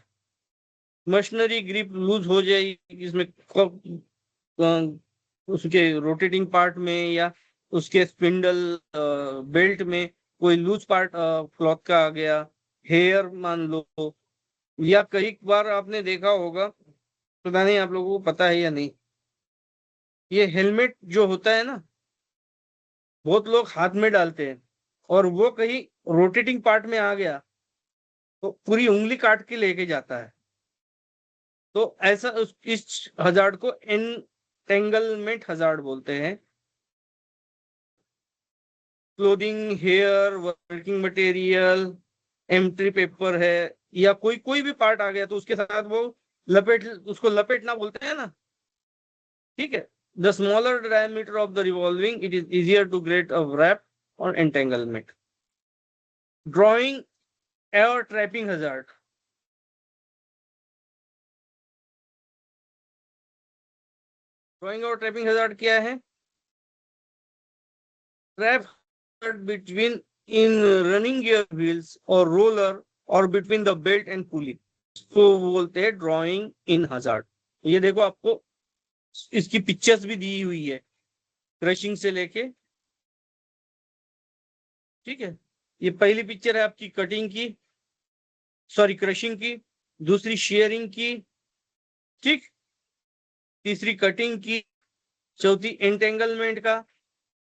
machinery grip loose हो जाए इसमें, उसके रोटेटिंग पार्ट में या उसके स्पिंडल बेल्ट में कोई लूज पार्ट क्लॉथ का आ गया, हेयर मान लो। या कई बार आपने देखा होगा, पता नहीं आप लोगों को पता है या नहीं, ये हेलमेट जो होता है ना, बहुत लोग हाथ में डालते हैं और वो कहीं रोटेटिंग पार्ट में आ गया तो पूरी उंगली काट के लेके जाता है। तो ऐसा इस हजार्ड को एंटेंगलमेंट हजार्ड बोलते हैं। Clothing, hair, working material, empty paper है, या कोई भी पार्ट आ गया तो उसके साथ वो लपेट, उसको लपेटना बोलते हैं ना। ठीक है। The smaller diameter of the revolving, it is easier to create a wrap और entanglement. Drawing air trapping hazard, drawing और ट्रैपिंग हजार्ड क्या है? Trap between in running gear wheels or roller or between the belt and pulley, तो वो बोलते हैं drawing in hazard. ये देखो, आपको इसकी पिक्चर्स भी दी हुई है क्रशिंग से लेके। ठीक है, ये पहली पिक्चर है आपकी कटिंग की, सॉरी क्रशिंग की, दूसरी शेयरिंग की, ठीक, तीसरी कटिंग की, चौथी एंटेंगलमेंट का,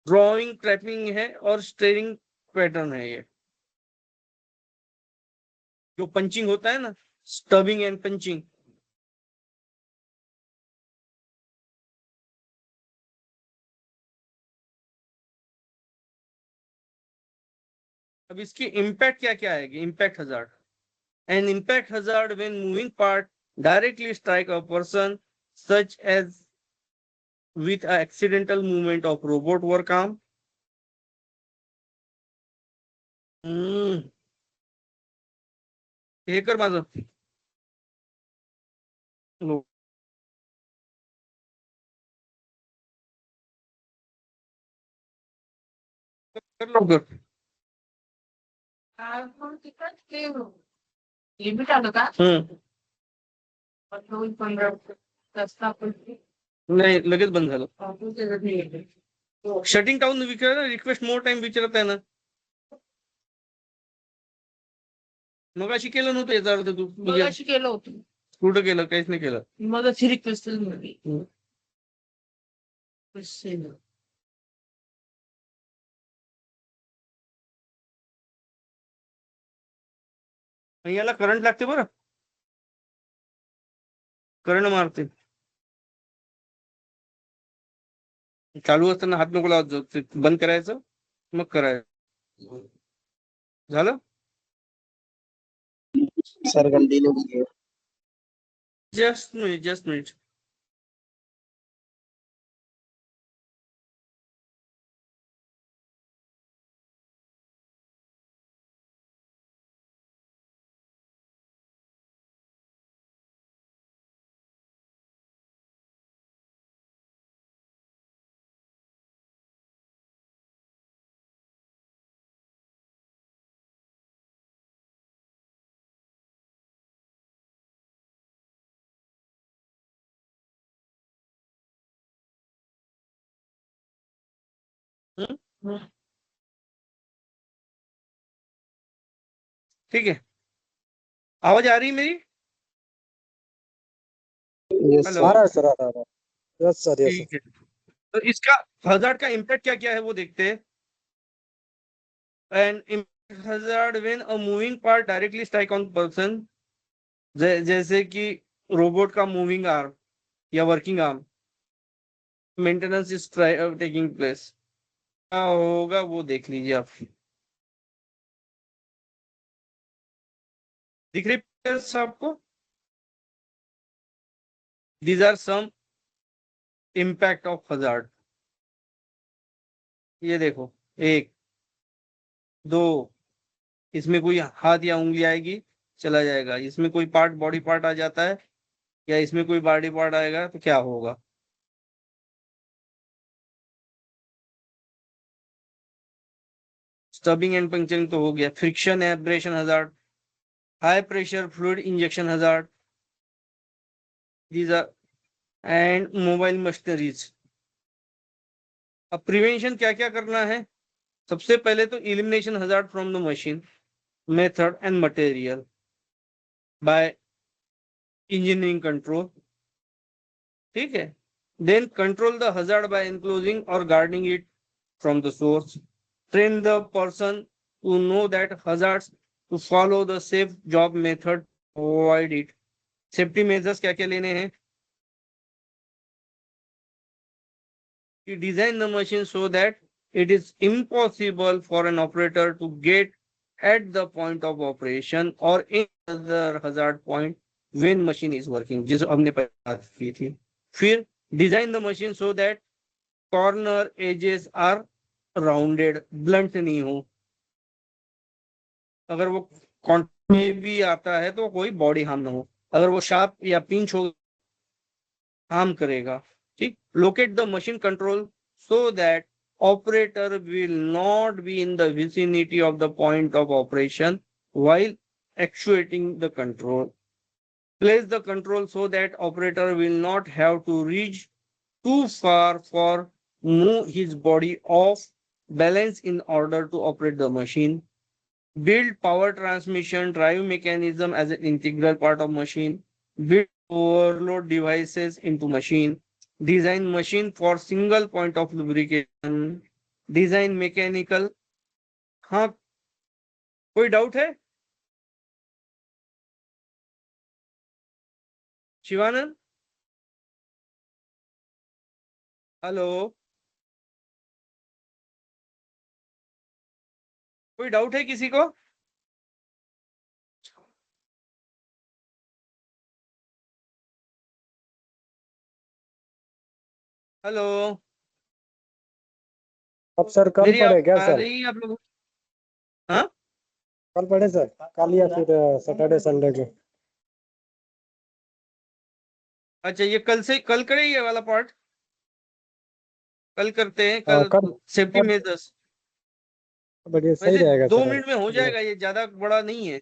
ड्रॉइंग ट्रैपिंग है और स्टेरिंग पैटर्न है ये जो पंचिंग होता है ना, स्टबिंग एंड पंचिंग। अब इसकी इम्पैक्ट क्या क्या आएगी? Impact hazard, an impact hazard when moving part directly strike a person such as with a accidental movement of robot work arm। हे कर माझं, कर लवकर। लिमिट आलं का नाही लगेच बंद झालं. शटिंग डाऊन विचार रिक्वेस्ट मोर टाइम विचारत आहे ना. मग अशी केलं नव्हतं याचा अर्थ तू मगाशी केलं होतं. कुठं केलं काहीच नाही केलं. मगाशी रिक्वेस्ट मध्ये आणि याला करंट लागते बरं. करंट मारते. चालू असताना हात नको लावत जाऊ. ते बंद करायचं मग करायचं. झालं. सर कंटिन्यू कीजिए. Just minute. ठीक है. आवाज आ रही है मेरी. Yes hello. आ रहा है सर, आ रहा है. यस सर, यस ठीक है. तो इसका हजार्ड का इम्पैक्ट क्या क्या है वो देखते हैं. And impact hazard when a moving part directly strike on person. जैसे कि रोबोट का मूविंग आर्म या working arm maintenance is taking place. क्या होगा वो देख लीजिए आप. दिख रही पिक्चर्स आपको. These are some impact of hazard. ये देखो. 1 2 इसमें कोई हाथ या उंगली आएगी चला जाएगा. इसमें कोई पार्ट बॉडी पार्ट आ जाता है या इसमें कोई बॉडी पार्ट आएगा तो क्या होगा. स्टबिंग एंड पंक्चरिंग तो हो गया. Friction abrasion hazard. High pressure fluid injection hazard. These are and mobile machineries. अब प्रिवेंशन क्या क्या करना है. सबसे पहले तो elimination hazard from the machine method and material by engineering control. ठीक है. Then control the hazard by enclosing और guarding it from the source. Train the person to know that hazards to follow the safe job method to avoid it. Safety measures क्या क्या लेने हैं. Design the machine so that it is impossible for an operator to get at the point of operation or in other hazard point when machine is working. जिस हमने पहले बात की थी. फिर design the machine so that corner edges are rounded blunt नहीं हो. अगर वो कॉन्टेक्ट में भी आता है तो कोई बॉडी हार्म ना हो. अगर वो शार्प या पिंच हो हार्म करेगा. ठीक. Locate the machine control so that operator will not be in the vicinity of the point of operation while actuating the control. Place the control so that operator will not have to reach too far for move his body off balance in order to operate the machine. Build power transmission drive mechanism as an integral part of machine. Build overload devices into machine. Design machine for single point of lubrication. Design mechanical. हाँ कोई doubt है. Shivanand. Hello. कोई doubt है किसी को. Hello. अब sir कल मेरी पढ़े क्या आ सर? रही है आप लोग. हाँ कल पढ़े सर, कल या फिर सैटरडे संडे के. अच्छा ये कल करें ये वाला पार्ट. कल करते हैं. हाँ, कल सेफ्टी कल मेजर्स. बट ये सही वैसे रहेगा 2 सर। मिनट में हो जाएगा, ये ज्यादा बड़ा नहीं है।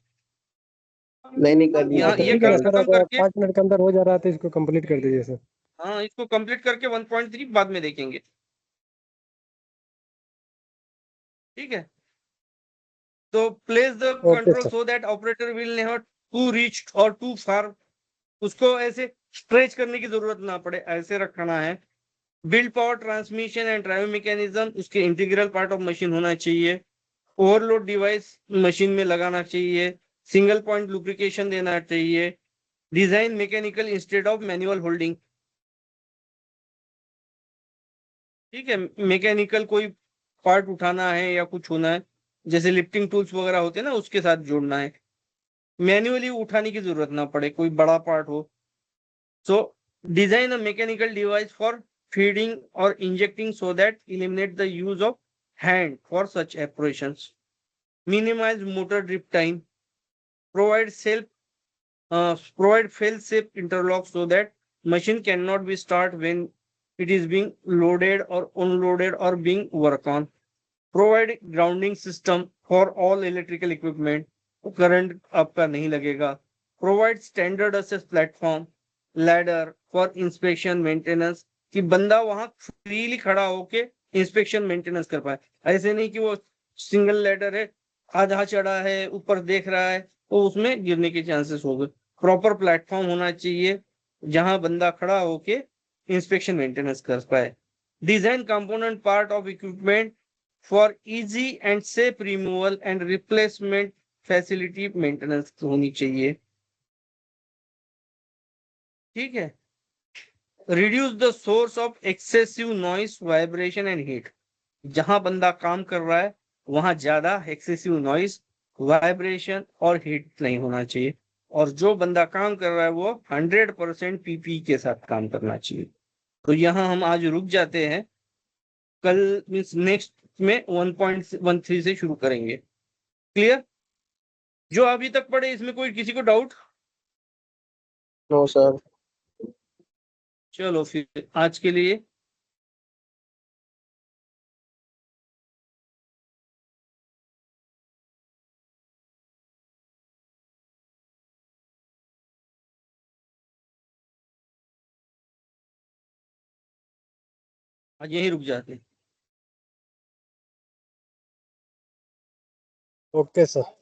नहीं कर दिया यहाँ तो ये ठीक है काम ना सर, खत्म अगर करके 5 मिनट के अंदर हो जा रहा है तो इसको कंप्लीट कर दीजिए सर। हाँ, इसको कंप्लीट करके 1.3 बाद में देखेंगे। ठीक है, तो place the okay control sir. So that operator will never to reach or too far. उसको ऐसे स्ट्रेच करने की जरूरत ना पड़े, ऐसे रखना है। Build power transmission and drive mechanism उसके इंटीग्रल पार्ट ऑफ मशीन होना चाहिए। ओवरलोड डिवाइस मशीन में लगाना चाहिए। सिंगल पॉइंट लुब्रिकेशन देना चाहिए। Design mechanical instead of manual holding. ठीक है, मैकेनिकल कोई पार्ट उठाना है या कुछ होना है, जैसे लिफ्टिंग टूल्स वगैरह होते हैं ना, उसके साथ जोड़ना है। मैन्युअली उठाने की जरूरत ना पड़े, कोई बड़ा पार्ट हो। So design a mechanical device for feeding or injecting so that eliminate the use of hand for such operations. Minimize motor drift time. Provide provide fail-safe interlock so that machine cannot be start when it is being loaded or unloaded or being work on. Provide grounding system for all electrical equipment. Current आपका नहीं लगेगा. Provide standard access platform, ladder for inspection maintenance. कि बंदा वहां freely खड़ा होके inspection maintenance कर पाए। ऐसे नहीं कि वो सिंगल लैडर है, आधा चढ़ा है, ऊपर देख रहा है, तो उसमें गिरने के चांसेस हो गए। प्रॉपर प्लेटफॉर्म होना चाहिए जहां बंदा खड़ा होके इंस्पेक्शन मेंटेनेंस कर पाए। Design component part of equipment for easy and safe removal and replacement facility maintenance होनी चाहिए। ठीक है, reduce the source of excessive noise, vibration and heat. जहां बंदा काम कर रहा है वहां ज्यादा एक्सेसिव नॉइस, वाइब्रेशन और हीट नहीं होना चाहिए। और जो बंदा काम कर रहा है वो 100% पीपी के साथ काम करना चाहिए। तो यहाँ हम आज रुक जाते हैं, कल मीन्स नेक्स्ट में 1.13 से शुरू करेंगे। क्लियर? जो अभी तक पढ़े इसमें कोई किसी को डाउट? No sir. चलो फिर आज के लिए आज यहीं रुक जाते हैं। Okay sir.